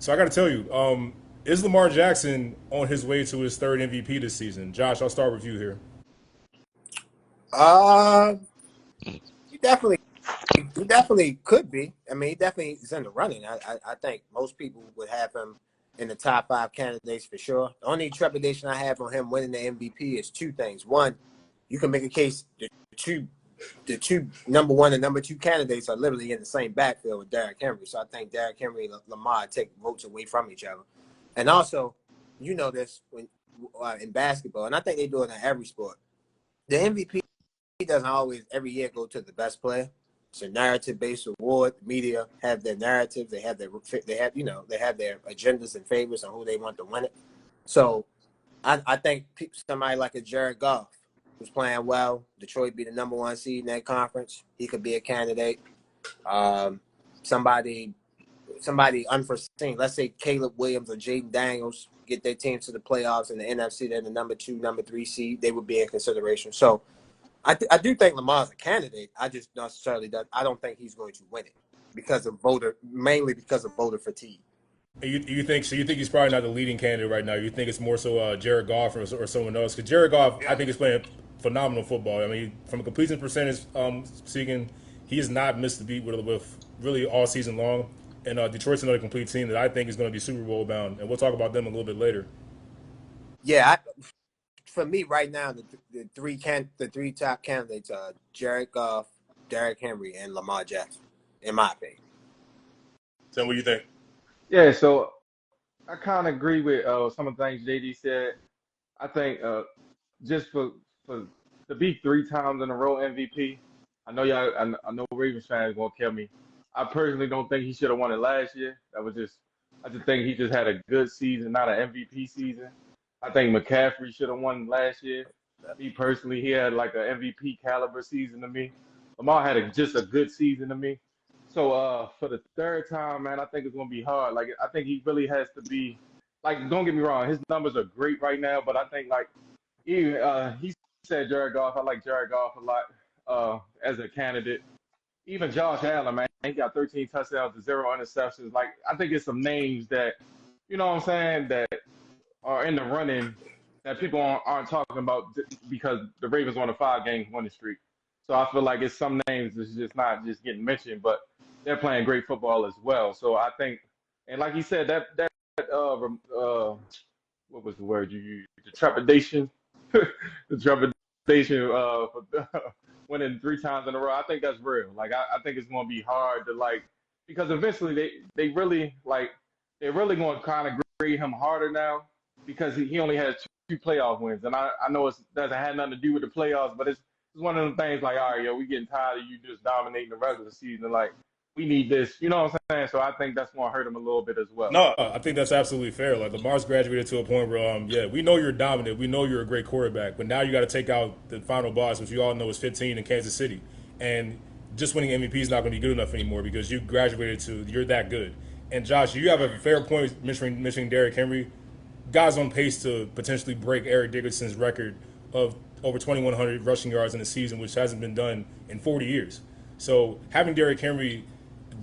So I got to tell you, is Lamar Jackson on his way to his third MVP this season? Josh, I'll start with you here. Uh, he definitely could be. I mean, he definitely is in the running. I think most people would have him in the top five candidates for sure. The only trepidation I have on him winning the MVP is two things. One, you can make a case the two number one and number two candidates are literally in the same backfield with Derrick Henry. So I think Derrick Henry and Lamar take votes away from each other. And also, you know this when in basketball, and I think they do it in every sport. The MVP doesn't always every year go to the best player. It's a narrative-based award. The media have their narratives. They have their agendas and favorites on who they want to win it. So I think somebody like a Jared Goff who's playing well. Detroit be the number one seed in that conference. He could be a candidate. Um, somebody unforeseen. Let's say Caleb Williams or Jaden Daniels get their team to the playoffs in the NFC. They're the number two, number three seed. They would be in consideration. So I do think Lamar's a candidate. I just necessarily I don't think he's going to win it mainly because of voter fatigue. You think so? You think he's probably not the leading candidate right now? You think it's more so Jared Goff or someone else? Because Jared Goff, I think, is playing phenomenal football. I mean, from a completion percentage speaking, he has not missed the beat with really all season long. And Detroit's another complete team that I think is going to be Super Bowl bound, and we'll talk about them a little bit later. Yeah, for me right now, the three top candidates are Jared Goff, Derrick Henry, and Lamar Jackson, in my opinion. So, what do you think? Yeah, so I kind of agree with some of the things JD said. I think just for to be 3 times in a row MVP, I know y'all, I know Ravens fans gonna kill me. I personally don't think he should have won it last year. I just think he just had a good season, not an MVP season. I think McCaffrey should have won last year. Me personally, he had like an MVP caliber season to me. Lamar had just a good season to me. So for the third time, man, I think it's gonna be hard. Like I think he really has to be like, don't get me wrong, his numbers are great right now, but I think like he said Jared Goff. I like Jared Goff a lot as a candidate. Even Josh Allen, man, he got 13 touchdowns and 0 interceptions. Like I think it's some names that, you know what I'm saying, that are in the running that people aren't talking about because the Ravens on a 5 game winning streak. So I feel like it's some names that's just not just getting mentioned, but they're playing great football as well. So I think, and like you said, that what was the word you used? The trepidation, the trepidation for winning 3 times in a row. I think that's real. Like I think it's going to be hard to like because eventually they're really going to kind of grade him harder now because he only has two playoff wins, and I know it doesn't have nothing to do with the playoffs, but it's one of them things like, all right, yo, we getting tired of you just dominating the regular season. Like, we need this. You know what I'm saying? So I think that's going to hurt him a little bit as well. No, I think that's absolutely fair. Like Lamar's graduated to a point where, yeah, we know you're dominant, we know you're a great quarterback, but now you got to take out the final boss, which you all know is 15 in Kansas City, and just winning MVP is not going to be good enough anymore because you graduated to you're that good. And Josh, you have a fair point mentioning Derrick Henry. Guy's on pace to potentially break Eric Dickerson's record of over 2,100 rushing yards in a season, which hasn't been done in 40 years. So having Derrick Henry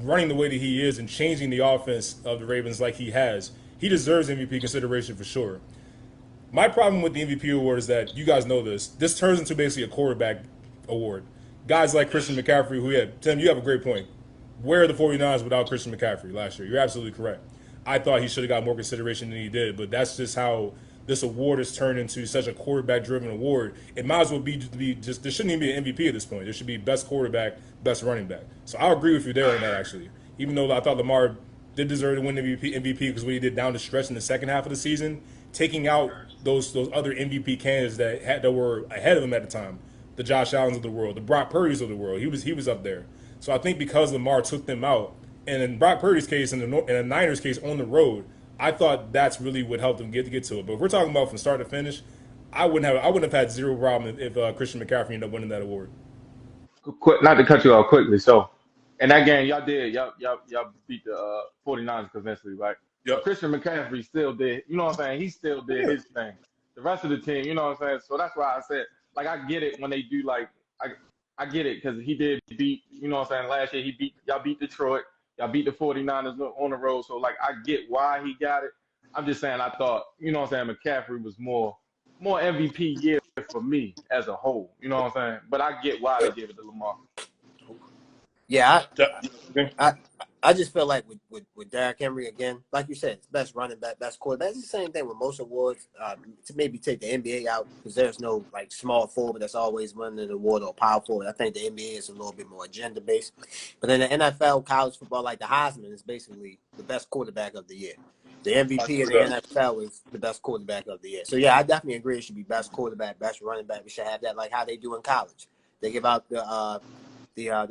running the way that he is and changing the offense of the Ravens like he has, he deserves MVP consideration for sure. My problem with the MVP award is that you guys know this. This turns into basically a quarterback award. Guys like Christian McCaffrey, who had Tim, you have a great point. Where are the 49ers without Christian McCaffrey last year? You're absolutely correct. I thought he should have got more consideration than he did, but that's just how this award has turned into such a quarterback-driven award. It might as well be just there shouldn't even be an MVP at this point. There should be best quarterback, best running back. So I'll agree with you there on that actually. Even though I thought Lamar did deserve to win MVP because what he did down the stretch in the second half of the season, taking out those other MVP candidates that were ahead of him at the time, the Josh Allens of the world, the Brock Purdy's of the world, he was up there. So I think because Lamar took them out, and in Brock Purdy's case, and in the Niners' case on the road, I thought that's really what helped them get to it. But if we're talking about from start to finish, I wouldn't have had zero problem if Christian McCaffrey ended up winning that award. Quick, not to cut you off quickly. So, in that game, y'all beat the 49ers convincingly, right? But Yep. Christian McCaffrey still did, you know what I'm saying? He still did Yeah. his thing. The rest of the team, you know what I'm saying? So that's why I said, like, I get it when they do, like, I get it because he did beat, you know what I'm saying? Last year, y'all beat Detroit. Y'all beat the 49ers on the road. So like I get why he got it. I'm just saying I thought, you know what I'm saying, McCaffrey was more MVP year for me as a whole. You know what I'm saying? But I get why they gave it to Lamar. Yeah, Okay. I I just feel like with Derrick Henry again, like you said, it's best running back, best quarterback. It's the same thing with most awards. To maybe take the NBA out because there's no like small forward that's always winning the award or power forward. I think the NBA is a little bit more agenda based. But in the NFL, college football, like the Heisman is basically the best quarterback of the year. The MVP of the NFL is the best quarterback of the year. So yeah, I definitely agree. It should be best quarterback, best running back. We should have that like how they do in college. They give out the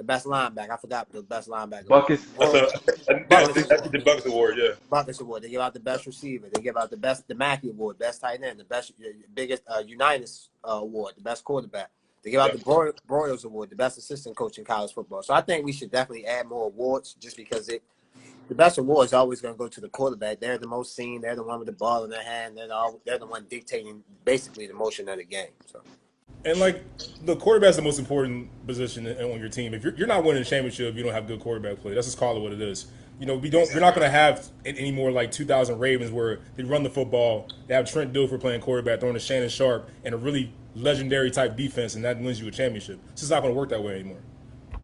best linebacker. I forgot what the best linebacker award. Buckets. That's a Buckets that's award. the Bucks award. Yeah. Buckets award. They give out the best receiver. They give out the Mackey award, best tight end, the best biggest Unitas award, the best quarterback. They give out Yeah. the Broyles award, the best assistant coach in college football. So I think we should definitely add more awards just because the best award is always going to go to the quarterback. They're the most seen. They're the one with the ball in their hand. They're the one dictating basically the motion of the game. So. And like the quarterback's the most important position on your team. If you're not winning a championship, if you don't have good quarterback play. Let's just call it what it is. You know, we're not going to have any more like 2000 Ravens where they run the football. They have Trent Dilfer playing quarterback, throwing to Shannon Sharp and a really legendary type defense, and that wins you a championship. It's just not going to work that way anymore.